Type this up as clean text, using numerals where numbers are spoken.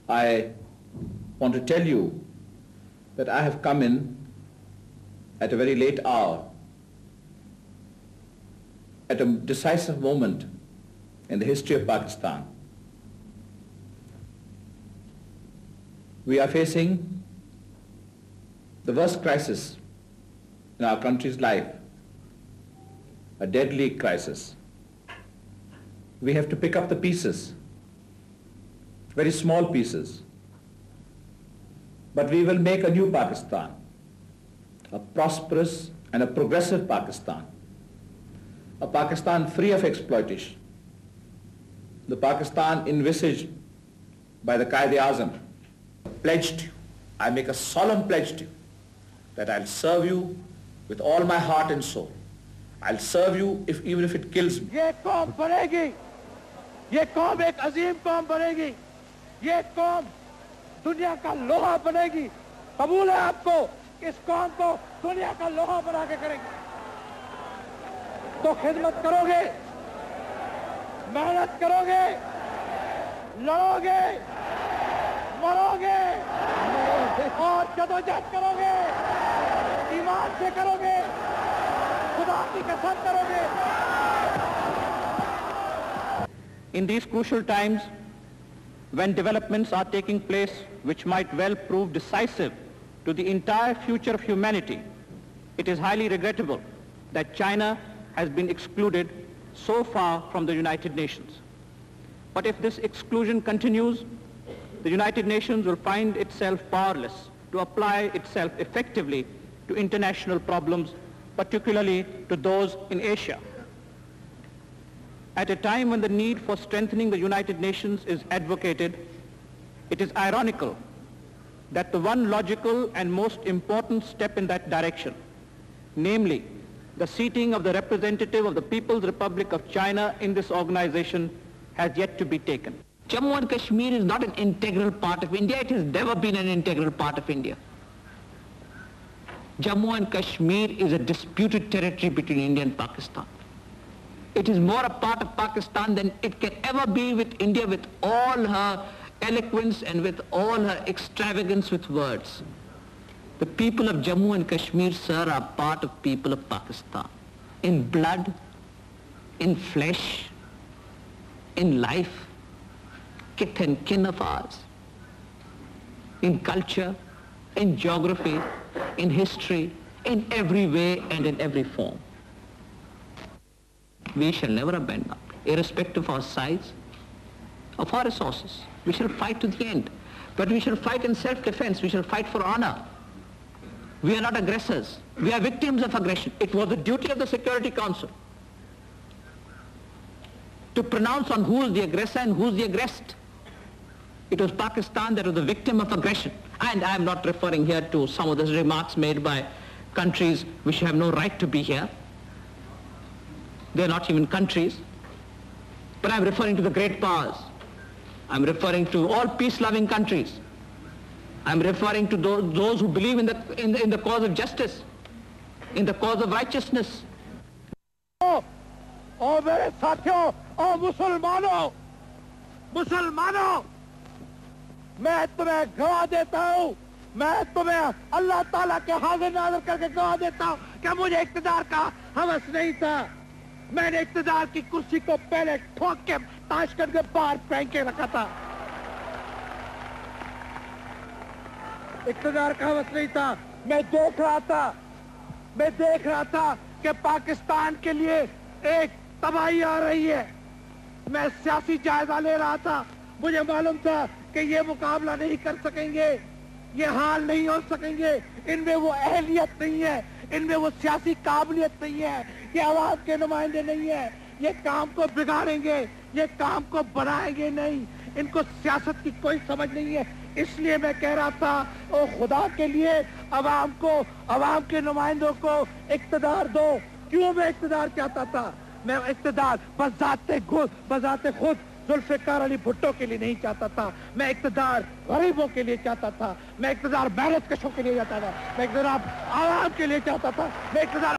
I want to tell you that I have come in at a very late hour, at a decisive moment in the history of Pakistan. We are facing the worst crisis in our country's life, a deadly crisis. We have to pick up the pieces, very small pieces, but we will make a new Pakistan, a prosperous and a progressive Pakistan, a Pakistan free of exploitation, the Pakistan envisaged by the Quaid-e-Azam. Pledged you, I make a solemn pledge to you that I'll serve you with all my heart and soul. I'll serve you even if it kills me. ये कौम बनेगी, ये कौम एक अजीम कौम बनेगी, ये कौम दुनिया का लोहा बनेगी। कबूल है आपको इस कौम को दुनिया का लोहा बना के करेंगे। तो खिदमत करोगे, मेहनत करोगे, लड़ोगे, मरोगे और जदोजहद करोगे, ईमान से करोगे, खुदा की कसम करोगे। In these crucial times, when developments are taking place which might well prove decisive to the entire future of humanity, it is highly regrettable that China has been excluded so far from the United Nations. But if this exclusion continues, the United Nations will find itself powerless to apply itself effectively to international problems, particularly to those in Asia. At a time when the need for strengthening the United Nations is advocated, it is ironical that the one logical and most important step in that direction, namely the seating of the representative of the People's Republic of China in this organization, has yet to be taken. Jammu and Kashmir is not an integral part of India. It has never been an integral part of India. Jammu and Kashmir is a disputed territory between India and Pakistan. It is more a part of Pakistan than it can ever be with India, with all her eloquence and with all her extravagance with words. The people of Jammu and Kashmir, sir, are part of people of Pakistan. In blood, in flesh, in life, kith and kin of ours. In culture, in geography, in history, in every way and in every form. We shall never abandon, irrespective of our size, of our resources. We shall fight to the end. But we shall fight in self-defense. We shall fight for honor. We are not aggressors. We are victims of aggression. It was the duty of the Security Council to pronounce on who is the aggressor and who is the aggressed. It was Pakistan that was the victim of aggression. And I am not referring here to some of the remarks made by countries which have no right to be here. They are not even countries. But I am referring to the great powers. I am referring to all peace-loving countries. I am referring to those who believe in the cause of justice, in the cause of righteousness. और मेरे साथियों और मुसलमानों, मैं तुम्हें गवाह देता हूँ, मैं तुम्हें अल्लाह ताला के हाजिर नाज़िर करके गवाह देता हूँ कि मुझे इक़्तिदार का हवस नहीं था। मैंने इक़्तिदार की कुर्सी को पहले ठोक के ताशकंद के बाहर फेंक के रखा था। इक़्तिदार का हवस नहीं था। मैं देख रहा था कि पाकिस्तान के लिए एक तबाही आ रही है। मैं सियासी जायजा ले रहा था। मुझे मालूम था कि ये मुकाबला नहीं कर सकेंगे, ये हाल नहीं हो सकेंगे, इनमें वो अहलियत नहीं है, इनमें वो सियासी काबिलियत नहीं है, ये आवाज के नुमाइंदे नहीं है, ये काम को बिगाड़ेंगे, ये काम को बनाएंगे नहीं, इनको सियासत की कोई समझ नहीं है। इसलिए मैं कह रहा था, ओ खुदा के लिए अवाम के नुमाइंदों को इक़्तिदार दो। क्यों मैं इक़्तिदार चाहता था? मैं इक़्तिदार बज़ाते खुद जुल्फ़िकार अली भुट्टो के लिए नहीं चाहता था। मैं इक़्तिदार गरीबों के लिए चाहता था, मैं इक़्तिदार मेहनत कशों के लिए चाहता था, मैं इक़्तिदार आवाम के लिए चाहता था, मैं इक़्तिदार